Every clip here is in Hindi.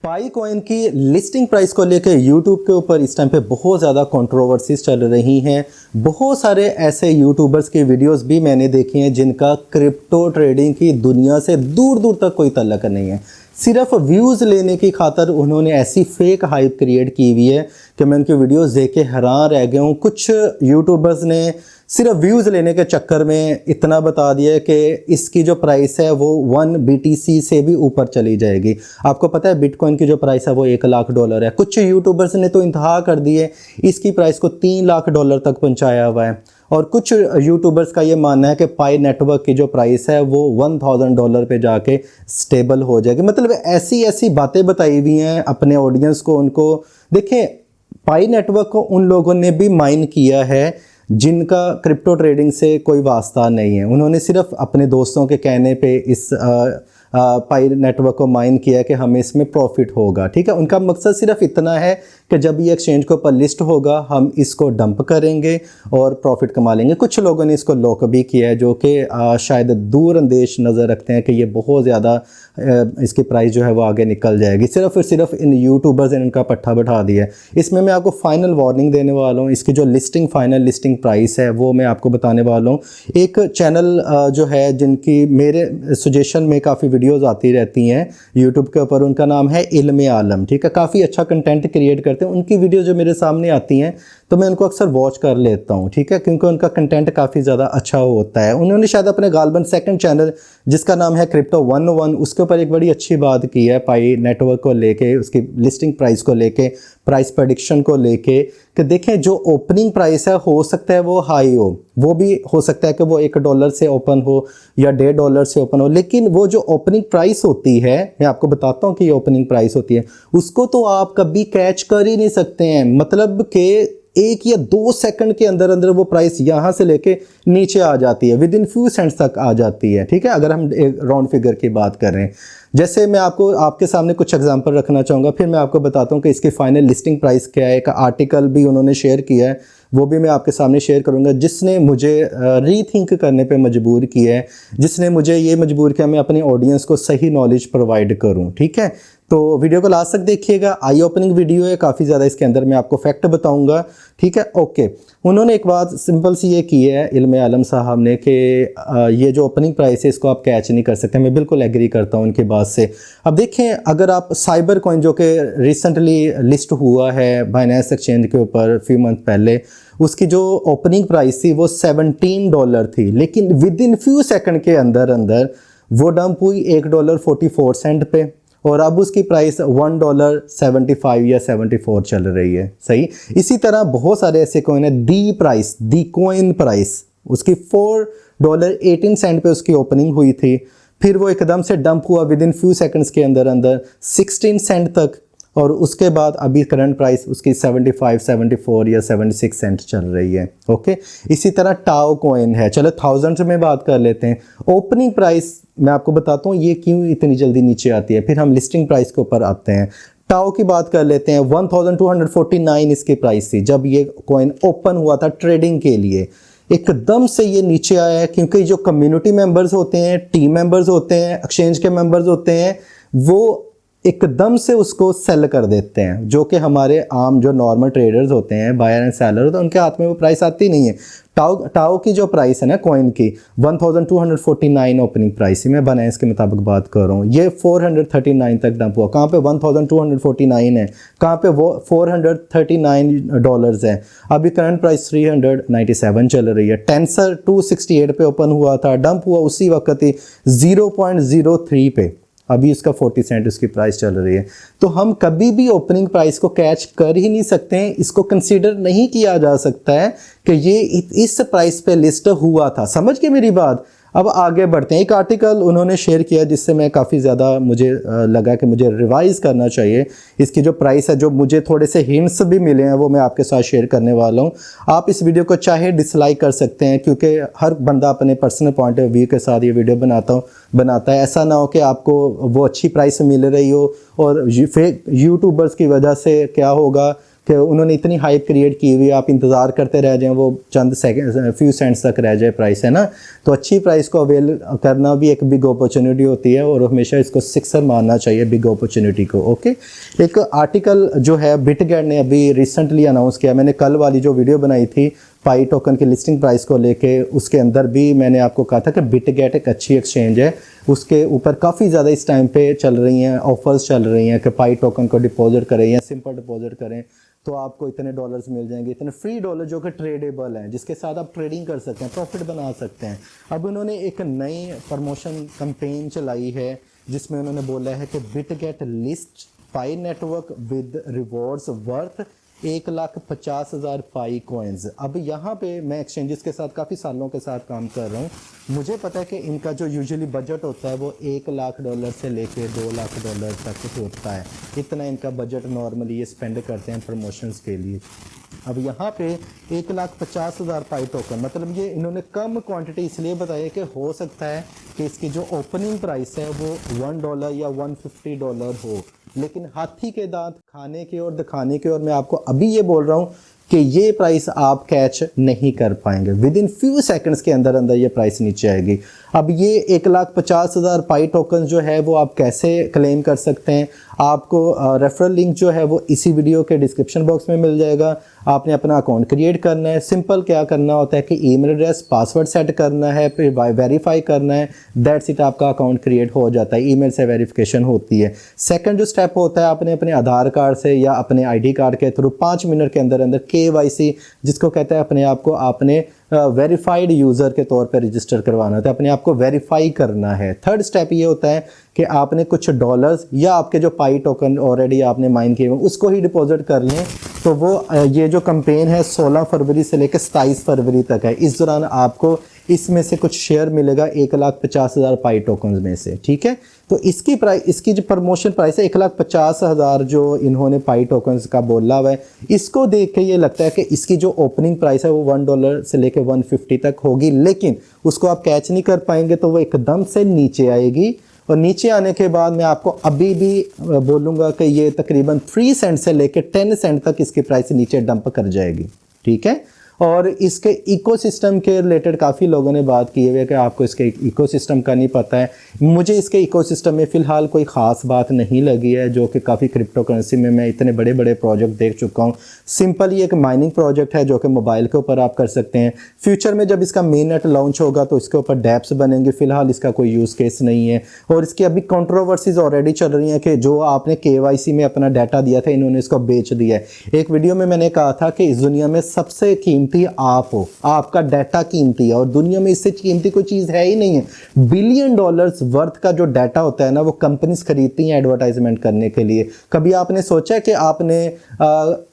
पाई कॉइन की लिस्टिंग प्राइस को लेकर यूट्यूब के ऊपर इस टाइम पे बहुत ज़्यादा कंट्रोवर्सीज चल रही हैं। बहुत सारे ऐसे यूट्यूबर्स की वीडियोस भी मैंने देखी हैं जिनका क्रिप्टो ट्रेडिंग की दुनिया से दूर दूर तक कोई तल्लक नहीं है। सिर्फ व्यूज़ लेने की खातर उन्होंने ऐसी फेक हाइप क्रिएट की हुई है कि मैं उनकी वीडियोस देख के हैरान रह गया हूँ। कुछ यूट्यूबर्स ने सिर्फ व्यूज़ लेने के चक्कर में इतना बता दिया कि इसकी जो प्राइस है वो 1 BTC से भी ऊपर चली जाएगी। आपको पता है बिटकॉइन की जो प्राइस है वो $1,00,000 है। कुछ यूट्यूबर्स ने तो इंतहा कर दिए, इसकी प्राइस को $3,00,000 तक पहुंचाया हुआ है। और कुछ यूट्यूबर्स का ये मानना है कि पाई नेटवर्क की जो प्राइस है वो $1,000 पे जाके स्टेबल हो जाएगी। मतलब ऐसी ऐसी बातें बताई हुई हैं अपने ऑडियंस को। उनको देखें, पाई नेटवर्क को उन लोगों ने भी माइन किया है जिनका क्रिप्टो ट्रेडिंग से कोई वास्ता नहीं है। उन्होंने सिर्फ अपने दोस्तों के कहने पे इस पाई नेटवर्क को माइन किया है कि हमें इसमें प्रॉफिट होगा। ठीक है, उनका मकसद सिर्फ इतना है कि जब ये एक्सचेंज के ऊपर लिस्ट होगा हम इसको डंप करेंगे और प्रॉफिट कमा लेंगे। कुछ लोगों ने इसको लॉक भी किया है जो कि शायद दूर अंदेश नज़र रखते हैं कि ये बहुत ज़्यादा इसकी प्राइस जो है वो आगे निकल जाएगी। सिर्फ और सिर्फ इन यूट्यूबर्स ने इनका पट्टा बैठा दिया है। इसमें मैं आपको फाइनल वार्निंग देने वाला हूँ। इसकी जो फाइनल लिस्टिंग प्राइस है वो मैं आपको बताने वाला हूँ। एक चैनल जो है जिनकी मेरे सजेशन में काफ़ी वीडियोज़ आती रहती हैं यूट्यूब के ऊपर, उनका नाम है इल्मे आलम। ठीक है, काफ़ी अच्छा कंटेंट क्रिएट करते हैं। उनकी वीडियो जो मेरे सामने आती हैं तो मैं उनको अक्सर वॉच कर लेता हूँ। ठीक है, क्योंकि उनका कंटेंट काफ़ी ज़्यादा अच्छा होता है। उन्होंने शायद अपने गालबन सेकंड चैनल जिसका नाम है क्रिप्टो 101 उसके ऊपर एक बड़ी अच्छी बात की है पाई नेटवर्क को लेके, उसकी लिस्टिंग प्राइस को लेके, प्राइस प्रेडिक्शन को लेके, कि देखें जो ओपनिंग प्राइस है हो सकता है वो हाई हो, वो भी हो सकता है कि वो $1 से ओपन हो या $1.5 से ओपन हो, लेकिन वो जो ओपनिंग प्राइस होती है, मैं आपको बताता हूँ कि ये ओपनिंग प्राइस होती है, उसको तो आप कभी कैच कर ही नहीं सकते हैं। मतलब कि 1 या 2 सेकंड के अंदर अंदर वो प्राइस यहाँ से लेके नीचे आ जाती है, विद इन फ्यू सेंट्स तक आ जाती है। ठीक है, अगर हम एक राउंड फिगर की बात कर रहे हैं, जैसे मैं आपके सामने कुछ एग्जांपल रखना चाहूँगा, फिर मैं आपको बताता हूँ कि इसकी फाइनल लिस्टिंग प्राइस क्या है। एक आर्टिकल भी उन्होंने शेयर किया है, वो भी मैं आपके सामने शेयर करूँगा, जिसने मुझे रीथिंक करने पे मजबूर किया है, जिसने मुझे ये मजबूर किया मैं अपनी ऑडियंस को सही नॉलेज प्रोवाइड करूँ। ठीक है, तो वीडियो को लास्ट तक देखिएगा। आई ओपनिंग वीडियो है, काफ़ी ज़्यादा इसके अंदर मैं आपको फैक्ट बताऊंगा। ठीक है, ओके। उन्होंने एक बात सिंपल सी ये की है इल्मे आलम साहब ने कि ये जो ओपनिंग प्राइस है इसको आप कैच नहीं कर सकते। मैं बिल्कुल एग्री करता हूँ उनकी बात से। अब देखें, अगर आप साइबर कॉइन जो कि रिसेंटली लिस्ट हुआ है बाइनेंस एक्सचेंज के ऊपर फ्यू मंथ पहले, उसकी जो ओपनिंग प्राइस थी वो $17 थी, लेकिन विद इन फ्यू सेकंड के अंदर अंदर वो डंप हुई $1.44 पे, और अब उसकी प्राइस $1.75 या 74 चल रही है। सही, इसी तरह बहुत सारे ऐसे कॉइन है। दी कॉइन प्राइस उसकी $4.18 पे उसकी ओपनिंग हुई थी, फिर वो एकदम से डंप हुआ विद इन फ्यू सेकंड्स के अंदर अंदर 16 सेंट तक, और उसके बाद अभी करंट प्राइस उसकी 75, 74 या 76 सेंट चल रही है। ओके, इसी तरह टाओ कॉइन है, चलो थाउजेंड्स में बात कर लेते हैं। ओपनिंग प्राइस मैं आपको बताता हूँ ये क्यों इतनी जल्दी नीचे आती है, फिर हम लिस्टिंग प्राइस के ऊपर आते हैं। टाओ की बात कर लेते हैं, 1249 इसकी प्राइस थी जब ये कॉइन ओपन हुआ था ट्रेडिंग के लिए। एकदम से ये नीचे आया है क्योंकि जो कम्युनिटी मेंबर्स होते हैं, टीम मेंबर्स होते हैं, एक्सचेंज के मेंबर्स होते हैं, वो एकदम से उसको सेल कर देते हैं, जो कि हमारे आम जो नॉर्मल ट्रेडर्स होते हैं, बायर एंड सेलर, तो उनके हाथ में वो प्राइस आती नहीं है। टाओ की जो प्राइस है ना कॉइन की 1249 ओपनिंग प्राइस, मैं बाइनेंस के मुताबिक बात कर रहा हूँ, ये 439 तक डंप हुआ। कहाँ पे 1249 है, कहाँ पे वो $439 है। अभी करंट प्राइस 397 चल रही है। टेंसर 268 पे ओपन हुआ था, डंप हुआ उसी वक्त ही 0.03 पे, अभी इसका 40 सेंट उसकी प्राइस चल रही है। तो हम कभी भी ओपनिंग प्राइस को कैच कर ही नहीं सकते हैं, इसको कंसीडर नहीं किया जा सकता है कि ये इस प्राइस पे लिस्ट हुआ था। समझ के मेरी बात। अब आगे बढ़ते हैं। एक आर्टिकल उन्होंने शेयर किया जिससे मैं काफ़ी ज़्यादा मुझे लगा कि मुझे रिवाइज़ करना चाहिए। इसकी जो प्राइस है, जो मुझे थोड़े से हिंट्स भी मिले हैं, वो मैं आपके साथ शेयर करने वाला हूँ। आप इस वीडियो को चाहे डिसलाइक कर सकते हैं, क्योंकि हर बंदा अपने पर्सनल पॉइंट ऑफ व्यू के साथ ये वीडियो बनाता है। ऐसा ना हो कि आपको वो अच्छी प्राइस मिल रही हो और फेक यूट्यूबर्स की वजह से क्या होगा, कि उन्होंने इतनी हाइप क्रिएट की हुई, आप इंतज़ार करते रह जाएं, वो चंद सेकंड फ्यू सेंट्स तक रह जाए प्राइस, है ना। तो अच्छी प्राइस को अवेल करना भी एक बिग अपॉर्चुनिटी होती है और हमेशा इसको सिक्सर मानना चाहिए बिग अपॉर्चुनिटी को। ओके, एक आर्टिकल जो है बिटगेट ने अभी रिसेंटली अनाउंस किया, मैंने कल वाली जो वीडियो बनाई थी पाई टोकन की लिस्टिंग प्राइस को लेके, उसके अंदर भी मैंने आपको कहा था कि बिटगेट एक अच्छी एक्सचेंज है, उसके ऊपर काफ़ी ज़्यादा इस टाइम पे चल रही हैं ऑफर्स चल रही हैं कि पाई टोकन को डिपॉजिट करें या सिंपल डिपॉजिट करें तो आपको इतने डॉलर्स मिल जाएंगे, इतने फ्री डॉलर जो कि ट्रेडेबल हैं, जिसके साथ आप ट्रेडिंग कर सकते हैं, प्रॉफिट बना सकते हैं। अब उन्होंने एक नई प्रमोशन कैंपेन चलाई है जिसमें उन्होंने बोला है कि Bitget list pi network with rewards worth 1,50,000 pi coins. अब यहाँ पे मैं एक्सचेंजेस के साथ काफ़ी सालों के साथ काम कर रहा हूँ, मुझे पता है कि इनका जो यूजुअली बजट होता है वो $1,00,000 से लेके $2,00,000 तक होता है, इतना इनका बजट नॉर्मली ये स्पेंड करते हैं प्रमोशंस के लिए। अब यहाँ पे 1,50,000 पाई टोकन, मतलब ये इन्होंने कम क्वांटिटी इसलिए बताई है कि हो सकता है कि इसकी जो ओपनिंग प्राइस है वो $1 या $150 हो, लेकिन हाथी के दांत खाने के और दिखाने के, और मैं आपको अभी ये बोल रहा हूँ कि ये प्राइस आप कैच नहीं कर पाएंगे, विद इन फ्यू सेकंड्स के अंदर अंदर ये प्राइस नीचे आएगी। अब ये 1,50,000 पाई टोकन जो है वो आप कैसे क्लेम कर सकते हैं, आपको रेफरल लिंक जो है वो इसी वीडियो के डिस्क्रिप्शन बॉक्स में मिल जाएगा। आपने अपना अकाउंट क्रिएट करना है, सिंपल क्या करना होता है कि ईमेल एड्रेस पासवर्ड सेट करना है, फिर वेरीफाई करना है, दैट्स इट, आपका अकाउंट क्रिएट हो जाता है, ईमेल से वेरिफिकेशन होती है। सेकंड जो स्टेप होता है, आपने अपने आधार कार्ड से या अपने आईडी कार्ड के थ्रू 5 मिनट के अंदर अंदर KYC जिसको कहते हैं अपने आप को आपने वेरीफाइड यूज़र के तौर पर रजिस्टर करवाना होता है, अपने आप को वेरीफाई करना है। थर्ड स्टेप ये होता है कि आपने कुछ डॉलर्स या आपके जो पाई टोकन ऑलरेडी आपने माइन किए हुए उसको ही डिपॉजिट कर लें। तो वो ये जो कैंपेन है 16 फरवरी से लेकर 27 फरवरी तक है, इस दौरान आपको इसमें से कुछ शेयर मिलेगा 1,50,000 पाई टोकन में से, ठीक है। तो इसकी प्राइस, इसकी जो प्रमोशन प्राइस है 1,50,000 जो इन्होंने पाई टोकन्स का बोला हुआ है, इसको देख के ये लगता है कि इसकी जो ओपनिंग प्राइस है वो $1 से लेकर 150 तक होगी, लेकिन उसको आप कैच नहीं कर पाएंगे, तो वो एकदम से नीचे आएगी। और नीचे आने के बाद मैं आपको अभी भी बोलूँगा कि ये तकरीबन 3 सेंट से लेकर 10 सेंट तक इसकी प्राइस नीचे डंप कर जाएगी, ठीक है। और इसके इकोसिस्टम के रिलेटेड काफ़ी लोगों ने बात की है कि आपको इसके इकोसिस्टम का नहीं पता है। मुझे इसके इकोसिस्टम में फ़िलहाल कोई ख़ास बात नहीं लगी है, जो कि काफ़ी क्रिप्टो करेंसी में मैं इतने बड़े बड़े प्रोजेक्ट देख चुका हूँ। सिंपल ये एक माइनिंग प्रोजेक्ट है जो कि मोबाइल के ऊपर आप कर सकते हैं। फ्यूचर में जब इसका मेन नेट लॉन्च होगा तो इसके ऊपर डैप्स बनेंगे, फ़िलहाल इसका कोई यूज़ केस नहीं है। और इसकी अभी कंट्रोवर्सीज ऑलरेडी चल रही हैं कि जो आपने KYC में अपना डाटा दिया था इन्होंने इसको बेच दिया है। एक वीडियो में मैंने कहा था कि इस दुनिया में सबसे कीमती आप हो, आपका डाटा कीमती है और दुनिया में इससे कीमती कोई चीज़ है ही नहीं है। $बिलियन वर्थ का जो डाटा होता है ना, वो कंपनीज खरीदती हैं एडवर्टाइजमेंट करने के लिए। कभी आपने सोचा है कि आपने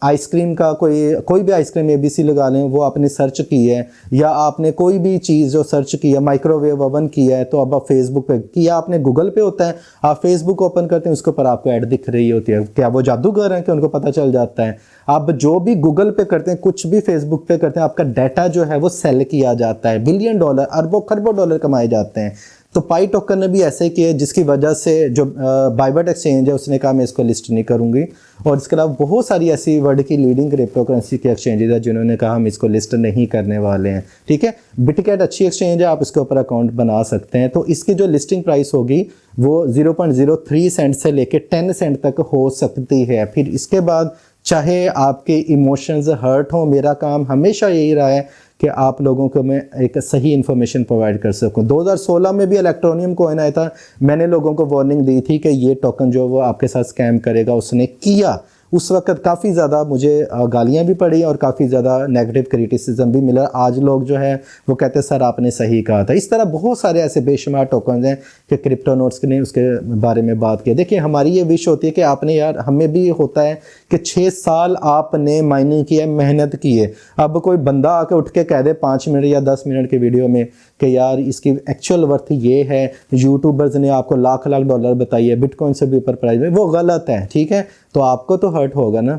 आइसक्रीम का कोई भी आइसक्रीम ABC लगा लें, वो आपने सर्च की है, या आपने कोई भी चीज़ जो सर्च की है, माइक्रोवेव ओवन किया है, तो अब आप फेसबुक पे किया, आपने गूगल पे होता है, आप फेसबुक ओपन करते हैं, उसके ऊपर आपको ऐड दिख रही होती है। क्या वो जादूगर हैं कि उनको पता चल जाता है? आप जो भी गूगल पे करते हैं, कुछ भी फेसबुक पे करते हैं, आपका डाटा जो है वो सेल किया जाता है। $बिलियन, अरबों खरबों डॉलर कमाए जाते हैं। तो पाई टोकन ने भी ऐसे ही किया, जिसकी वजह से जो बाइबट एक्सचेंज है उसने कहा मैं इसको लिस्ट नहीं करूंगी। और इसके अलावा बहुत सारी ऐसी वर्ल्ड की लीडिंग क्रिप्टो करेंसी के एक्सचेंजेस है जिन्होंने कहा हम इसको लिस्ट नहीं करने वाले हैं, ठीक है। बिटगेट अच्छी एक्सचेंज है, आप इसके ऊपर अकाउंट बना सकते हैं। तो इसकी जो लिस्टिंग प्राइस होगी वो 0.03 सेंट से लेकर 10 सेंट तक हो सकती है। फिर इसके बाद चाहे आपके इमोशंस हर्ट हो, मेरा काम हमेशा यही रहा है कि आप लोगों को मैं एक सही इन्फॉर्मेशन प्रोवाइड कर सकूं। 2016 में भी इलेक्ट्रोनियम कॉइन आया था, मैंने लोगों को वार्निंग दी थी कि ये टोकन जो वो आपके साथ स्कैम करेगा, उसने किया। उस वक्त काफ़ी ज़्यादा मुझे गालियाँ भी पड़ी और काफ़ी ज़्यादा नेगेटिव क्रिटिसिज्म भी मिला। आज लोग जो है वो कहते हैं सर आपने सही कहा था। इस तरह बहुत सारे ऐसे बेशुमार टोकन हैं कि क्रिप्टो नोट्स ने उसके बारे में बात की। देखिए हमारी ये विश होती है कि आपने यार, हमें भी होता है कि 6 साल आपने माइनिंग की है, मेहनत की है। अब कोई बंदा आके उठ के कह दे 5 मिनट या 10 मिनट के वीडियो में कि यार इसकी एक्चुअल वर्थ ये है, यूट्यूबर्स ने आपको लाख लाख डॉलर बताई है, बिटकॉइन से भी ऊपर प्राइस में, वो गलत है, ठीक है। तो आपको तो हर्ट होगा ना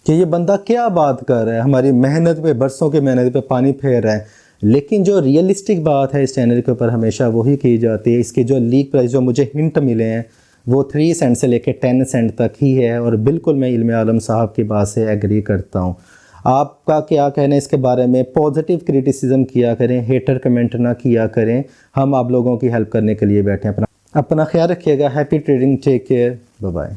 कि ये बंदा क्या बात कर रहा है, हमारी मेहनत पे, बरसों की मेहनत पे पानी फेर रहा है। लेकिन जो रियलिस्टिक बात है इस चैनल के ऊपर हमेशा वही की जाती है। इसके जो लीक प्राइस जो मुझे हिंट मिले हैं वो 3 सेंट से लेकर 10 सेंट तक ही है, और बिल्कुल मैं इल्म आलम साहब की बात से एग्री करता हूँ। आपका क्या कहना है इसके बारे में? पॉजिटिव क्रिटिसिज्म किया करें, हेटर कमेंट ना किया करें। हम आप लोगों की हेल्प करने के लिए बैठे हैं। अपना ख्याल रखिएगा। Happy trading, take care, bye bye.